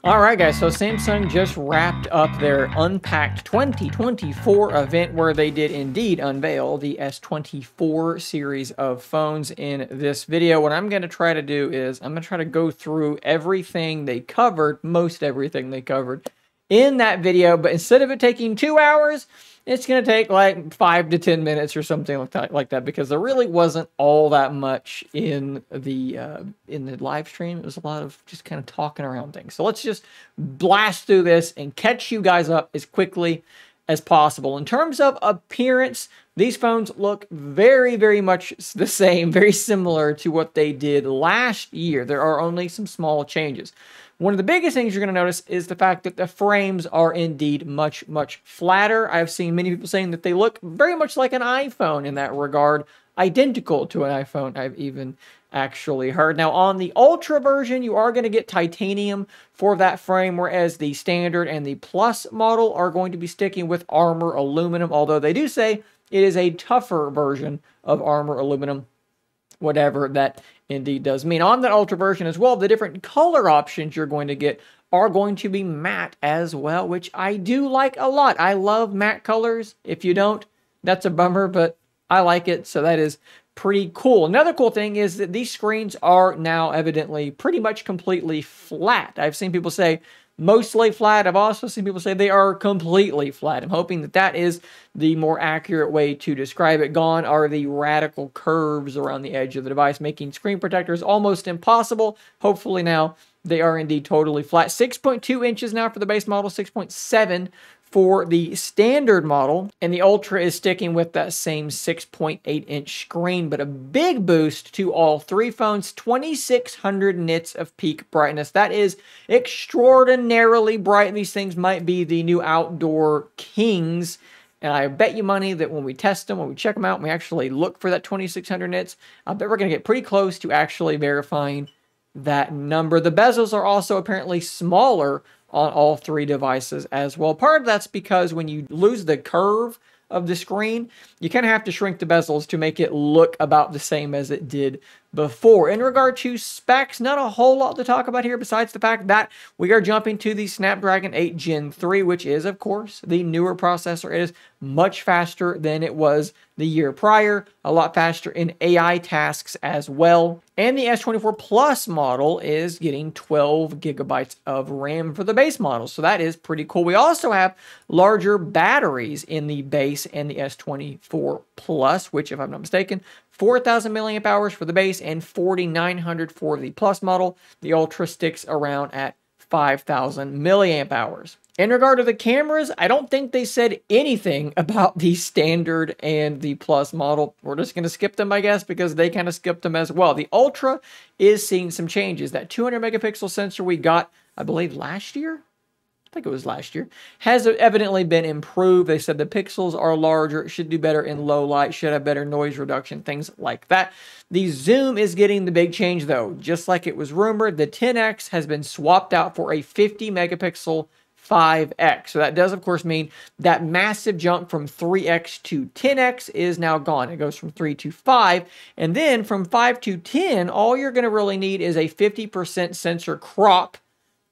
All right, guys, so Samsung just wrapped up their Unpacked 2024 event where they did indeed unveil the S24 series of phones in this video. What I'm going to try to do is I'm going to try to go through everything they covered, most everything they covered in that video, but instead of it taking 2 hours, it's going to take like 5 to 10 minutes or something like that, because there really wasn't all that much in the live stream. It was a lot of just kind of talking around things. So let's just blast through this and catch you guys up as quickly as possible. In terms of appearance, these phones look very, very much the same, very similar to what they did last year. There are only some small changes. One of the biggest things you're going to notice is the fact that the frames are indeed much, much flatter. I've seen many people saying that they look very much like an iPhone in that regard, identical to an iPhone, I've even actually heard. Now, on the Ultra version, you are going to get titanium for that frame, whereas the Standard and the Plus model are going to be sticking with Armor aluminum, although they do say it is a tougher version of Armor aluminum, whatever that indeed does mean. On that Ultra version as well, the different color options you're going to get are going to be matte as well, which I do like a lot. I love matte colors. If you don't, that's a bummer, but I like it, so that is pretty cool. Another cool thing is that these screens are now evidently pretty much completely flat. I've seen people say mostly flat. I've also seen people say they are completely flat. I'm hoping that that is the more accurate way to describe it. Gone are the radical curves around the edge of the device, making screen protectors almost impossible. Hopefully now they are indeed totally flat. 6.2 inches now for the base model, 6.7 for the standard model, and the Ultra is sticking with that same 6.8-inch screen, but a big boost to all three phones, 2600 nits of peak brightness. That is extraordinarily bright. These things might be the new outdoor kings, and I bet you money that when we test them, when we check them out, and we actually look for that 2600 nits, I bet we're going to get pretty close to actually verifying that number. The bezels are also apparently smaller on all three devices as well. Part of that's because when you lose the curve of the screen, you kind of have to shrink the bezels to make it look about the same as it did before. In regard to specs, not a whole lot to talk about here besides the fact that we are jumping to the Snapdragon 8 Gen 3, which is, of course, the newer processor. It is much faster than it was the year prior, a lot faster in AI tasks as well. And the S24 Plus model is getting 12 gigabytes of RAM for the base model, so that is pretty cool. We also have larger batteries in the base and the S24 Plus, which, if I'm not mistaken, 4,000 milliamp hours for the base and 4,900 for the Plus model. The Ultra sticks around at 5,000 milliamp hours. In regard to the cameras, I don't think they said anything about the Standard and the Plus model. We're just going to skip them, I guess, because they kind of skipped them as well. The Ultra is seeing some changes. That 200 megapixel sensor we got, I believe, last year? I think it was last year, has evidently been improved. They said the pixels are larger, it should do better in low light, should have better noise reduction, things like that. The zoom is getting the big change though. Just like it was rumored, the 10X has been swapped out for a 50 megapixel 5X. So that does, of course, mean that massive jump from 3X to 10X is now gone. It goes from 3 to 5. And then from 5 to 10, all you're going to really need is a 50% sensor crop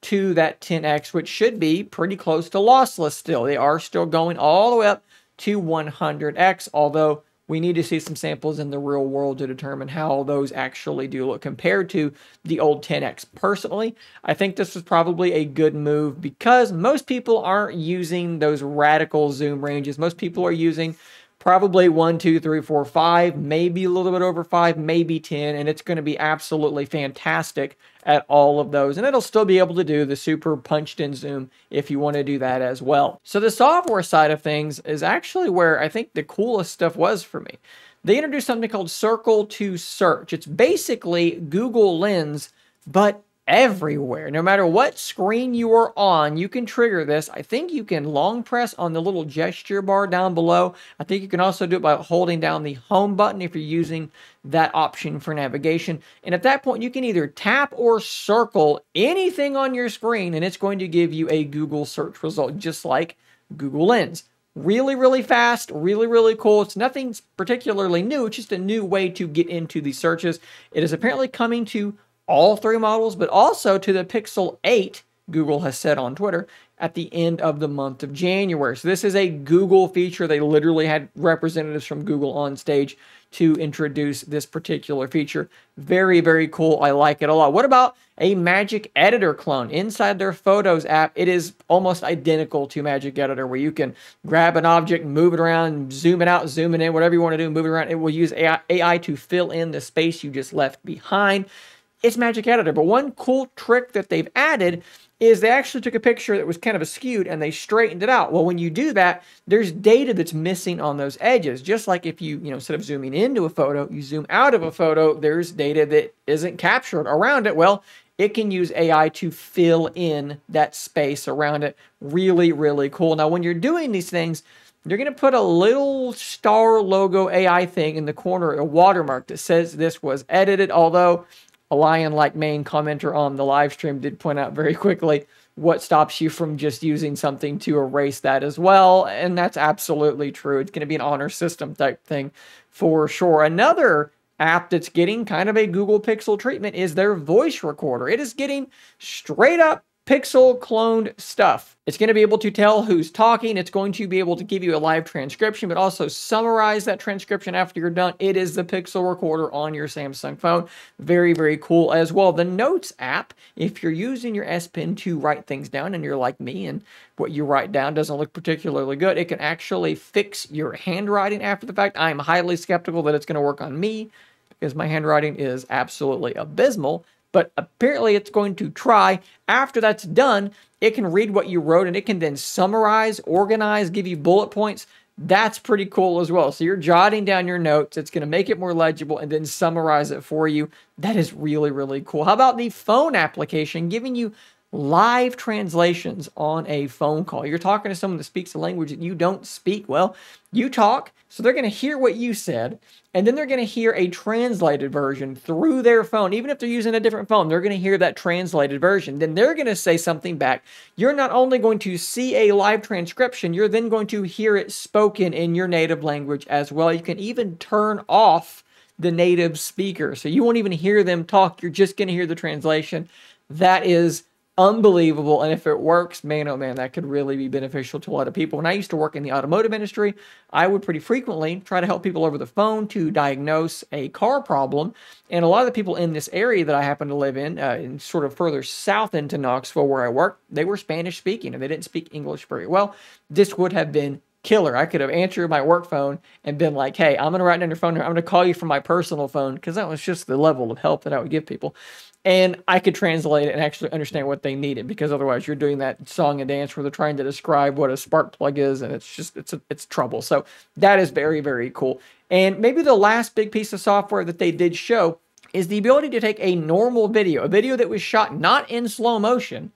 to that 10X, which should be pretty close to lossless still. They are still going all the way up to 100X, although we need to see some samples in the real world to determine how those actually do look compared to the old 10X. Personally, I think this was probably a good move because most people aren't using those radical zoom ranges. Most people are using probably 1, 2, 3, 4, 5, maybe a little bit over 5, maybe 10, and it's going to be absolutely fantastic at all of those. And it'll still be able to do the super punched-in zoom if you want to do that as well. So the software side of things is actually where I think the coolest stuff was for me. They introduced something called Circle to Search. It's basically Google Lens, but everywhere. No matter what screen you are on, you can trigger this. I think you can long press on the little gesture bar down below. I think you can also do it by holding down the home button if you're using that option for navigation. And at that point, you can either tap or circle anything on your screen, and it's going to give you a Google search result, just like Google Lens. Really, really fast, really, really cool. It's nothing particularly new. It's just a new way to get into the searches. It is apparently coming to all three models, but also to the Pixel 8 Google has said on Twitter, at the end of the month of January. So this is a Google feature. They literally had representatives from Google on stage to introduce this particular feature. Very, very cool. I like it a lot. What about a Magic Editor clone? Inside their Photos app, it is almost identical to Magic Editor, where you can grab an object, move it around, zoom it out, zoom it in, whatever you want to do, move it around. It will use AI to fill in the space you just left behind. It's Magic Editor. But one cool trick that they've added is they actually took a picture that was kind of askewed and they straightened it out. Well, when you do that, there's data that's missing on those edges. Just like if you instead of zooming into a photo, you zoom out of a photo, there's data that isn't captured around it. Well, it can use AI to fill in that space around it. Really, really cool. Now, when you're doing these things, you're going to put a little star logo AI thing in the corner, a watermark that says this was edited, although a lion-like main commenter on the live stream did point out very quickly what stops you from just using something to erase that as well. And that's absolutely true. It's going to be an honor system type thing for sure. Another app that's getting kind of a Google Pixel treatment is their voice recorder. It is getting straight up Pixel cloned stuff. It's going to be able to tell who's talking. It's going to be able to give you a live transcription, but also summarize that transcription after you're done. It is the Pixel recorder on your Samsung phone. Very, very cool as well. The Notes app, if you're using your S Pen to write things down and you're like me and what you write down doesn't look particularly good, it can actually fix your handwriting after the fact. I'm highly skeptical that it's going to work on me because my handwriting is absolutely abysmal. But apparently it's going to try. After that's done, it can read what you wrote and it can then summarize, organize, give you bullet points. That's pretty cool as well. So you're jotting down your notes. It's going to make it more legible and then summarize it for you. That is really, really cool. How about the phone application giving you live translations on a phone call? You're talking to someone that speaks a language that you don't speak. Well, you talk, so they're going to hear what you said, and then they're going to hear a translated version through their phone. Even if they're using a different phone, they're going to hear that translated version. Then they're going to say something back. You're not only going to see a live transcription, you're then going to hear it spoken in your native language as well. You can even turn off the native speaker, so you won't even hear them talk. You're just going to hear the translation. That is unbelievable. And if it works, man, oh man, that could really be beneficial to a lot of people. When I used to work in the automotive industry, I would pretty frequently try to help people over the phone to diagnose a car problem. And a lot of the people in this area that I happen to live in sort of further south into Knoxville where I work, they were Spanish speaking and they didn't speak English very well. This would have been killer. I could have answered my work phone and been like, hey, I'm going to write down your phone here. I'm going to call you from my personal phone, because that was just the level of help that I would give people. And I could translate it and actually understand what they needed, because otherwise you're doing that song and dance where they're trying to describe what a spark plug is, and it's trouble. So that is very, very cool. And maybe the last big piece of software that they did show is the ability to take a normal video, a video that was shot not in slow motion,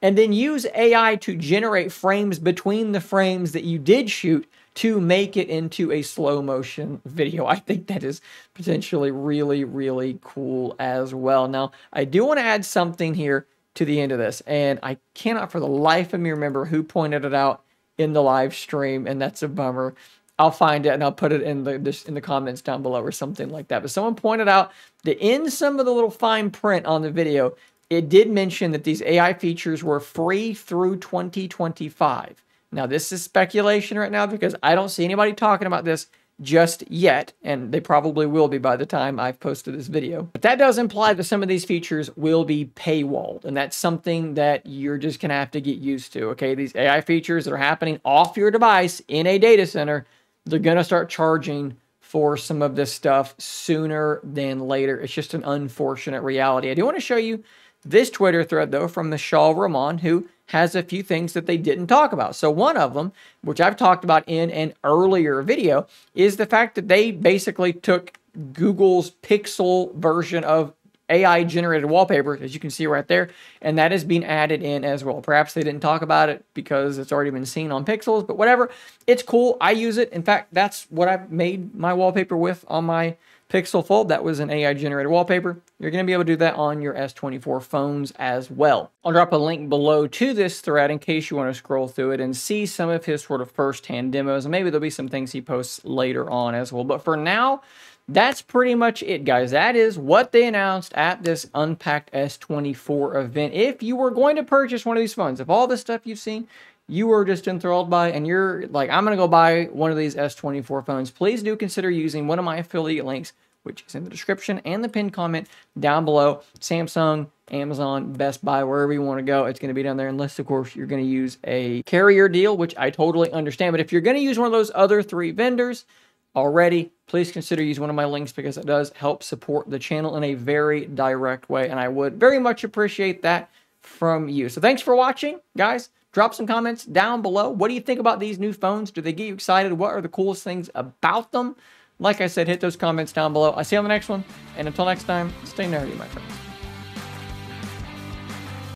and then use AI to generate frames between the frames that you did shoot to make it into a slow motion video. I think that is potentially really, really cool as well. Now, I do want to add something here to the end of this, and I cannot for the life of me remember who pointed it out in the live stream, and that's a bummer. I'll find it and I'll put it in the comments down below or something like that. But someone pointed out that in some of the little fine print on the video, it did mention that these AI features were free through 2025. Now, this is speculation right now because I don't see anybody talking about this just yet, and they probably will be by the time I've posted this video. But that does imply that some of these features will be paywalled, and that's something that you're just going to have to get used to, okay? These AI features that are happening off your device in a data center, they're going to start charging for some of this stuff sooner than later. It's just an unfortunate reality. I do want to show you this Twitter thread, though, from Mishaal Rahman, who has a few things that they didn't talk about. So one of them, which I've talked about in an earlier video, is the fact that they basically took Google's Pixel version of AI-generated wallpaper, as you can see right there, and that is being added in as well. Perhaps they didn't talk about it because it's already been seen on Pixels, but whatever. It's cool. I use it. In fact, that's what I made my wallpaper with on my Pixel Fold. That was an AI-generated wallpaper. You're going to be able to do that on your S24 phones as well. I'll drop a link below to this thread in case you want to scroll through it and see some of his sort of first-hand demos, and maybe there'll be some things he posts later on as well. But for now, that's pretty much it, guys. That is what they announced at this Unpacked S24 event. If you were going to purchase one of these phones, if all the stuff you've seen, you were just enthralled by, and you're like, I'm going to go buy one of these S24 phones, please do consider using one of my affiliate links, which is in the description and the pinned comment down below. Samsung, Amazon, Best Buy, wherever you want to go, it's going to be down there, unless, of course, you're going to use a carrier deal, which I totally understand. But if you're going to use one of those other 3 vendors already, please consider using one of my links, because it does help support the channel in a very direct way, and I would very much appreciate that from you. So thanks for watching, guys. Drop some comments down below. What do you think about these new phones? Do they get you excited? What are the coolest things about them? Like I said, hit those comments down below. I'll see you on the next one, and until next time, stay nerdy, my friends.